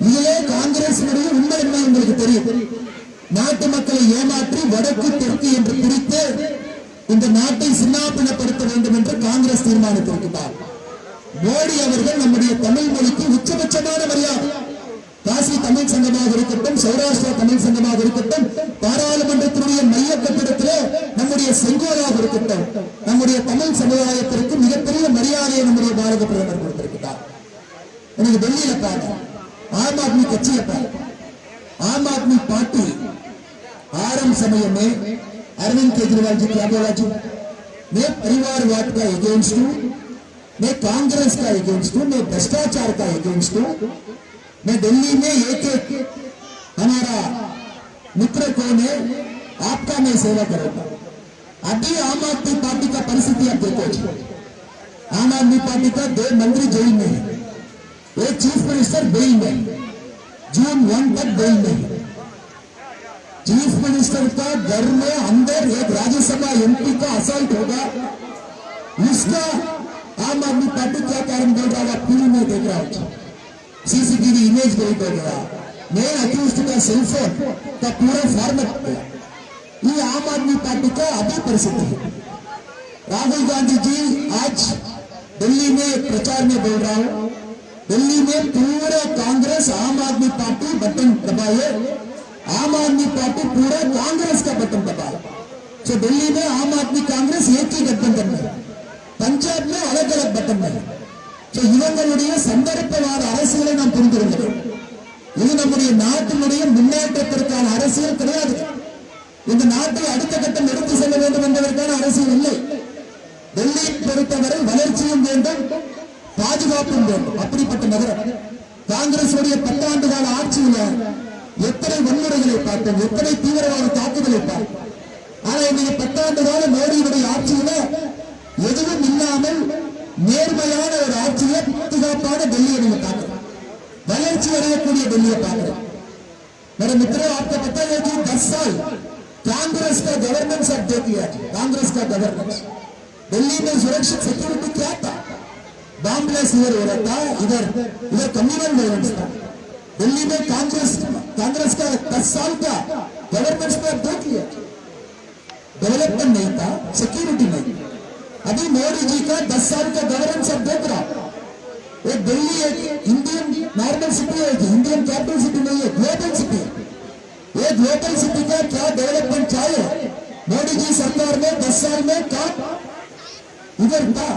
இதிலே காங்கிரஸ் உண்மை என்ன உங்களுக்கு தெரியும். நாட்டு மக்களை ஏமாற்றி வடக்கு தெற்கு என்று பிரித்து இந்த நாட்டை சின்னாபின்னப்படுத்த வேண்டும் என்று காங்கிரஸ் தீர்மானித்திருக்கிறார். மோடி அவர்கள் நம்முடைய தமிழ் மொழிக்கு உச்சபட்சமான மரியாதை. காசி தமிழ் சங்கமாக இருக்கட்டும், சௌராஷ்டிரா தமிழ் சங்கமாக இருக்கட்டும், பாராளுமன்றத்தினுடைய மைய கட்டிடத்திலே நம்முடைய செங்கோலாக இருக்கட்டும், நம்முடைய தமிழ் சமுதாயத்திற்கு மிகப்பெரிய மரியாதையை நம்முடைய பாரத பிரதமர் கொடுத்திருக்கிறார். எனக்கு டெல்லியில பாருங்க, आम आदमी कच्ची आम आदमी पार्टी आरंभ समय में अरविंद केजरीवाल जी क्या बोला जी, मैं परिवारवाद का अगेंस्ट हूं, मैं कांग्रेस का अगेंस्ट हूं, मैं भ्रष्टाचार का अगेंस्ट हूं, मैं दिल्ली में एक एक हमारा मित्र कौन है आपका मैं सेवा करूंगा। अभी आम आदमी पार्टी का परिस्थिति आप देखो, आम आदमी पार्टी का 2 मंत्री जेल में है, एक चीफ मिनिस्टर बेल में, जून 1 तक बेल में। चीफ मिनिस्टर का घर में अंदर एक राज्यसभा एमपी का असल्ट होगा, उसका आम आदमी पार्टी क्या कारण बोल रहा है टीवी में देख रहा हूं, सीसीटीवी इमेज देख गया, मैं अक्यूज्ड का सेलफोन का पूरा फॉर्मेट किया। ये आम आदमी पार्टी का अभी परिस्थिति है। राहुल गांधी जी आज दिल्ली में प्रचार में बोल रहा हूं, दिल्ली में पूरा कांग्रेस आम आदमी पार्टी बटन दबाए, आम आदमी पार्टी पूरा कांग्रेस का बटन दबाए। तो दिल्ली में आम आदमी कांग्रेस एक ही गठबंधन में, पंजाब में अलग अलग बटन में। तो இவங்களுடைய சந்தர்ப்பவாத அரசியலை நாம் புரிந்திருக்கிறோம். இது நம்முடைய நாட்டினுடைய முன்னேற்றத்திற்கான அரசியல் கிடையாது. இந்த நாட்டை அடுத்த கட்டம் எடுத்து செல்ல வேண்டும் என்பதற்கான அரசியல் இல்லை. டெல்லியை பொறுத்தவரை வளர்ச்சியும் வேண்டும், பாதுகாப்பும் வேண்டும். அப்படிப்பட்ட நகரம். காங்கிரஸ் 10 ஆண்டு கால ஆட்சியில எத்தனை வன்முறைகளை பார்த்தோம், எத்தனை தீவிரவாத தாக்குதலை பார்த்தோம். ஆனா இன்னைக்கு 10 ஆண்டு கால மோடியுடைய ஆட்சியில எதுவும் இல்லாமல் நேர்மையான ஒரு ஆட்சியை பாதுகாப்பான டெல்லியை நீங்க பார்க்கலாம், வளர்ச்சி அடையக்கூடிய டெல்லியை பார்க்கலாம். मेरे मित्रों, आपको पता है कि 10 साल कांग्रेस का गवर्नेंस आप देख लिया, कांग्रेस का गवर्नेंस दिल्ली में सुरक्षित सिक्योरिटी क्या था, बॉम्ब ब्लास्ट इधर हो रहा था, इधर कम्युनल वायलेंस था। दिल्ली में कांग्रेस का 10 साल का गवर्नेंस पे आप देख लिया, डेवलपमेंट नहीं था, सिक्योरिटी नहीं। अभी मोदी जी का 10 साल का गवर्नेंस आप देख रहा, एक दिल्ली एक इंडियन नॉर्मल सिटी है, इंडियन कैपिटल सिटी नहीं है, ग्लोबल सिटी है। ये ग्लोबल सिटी का क्या डेवलपमेंट चाहिए, मोदी जी सरकार में 10 साल में काम इधर था।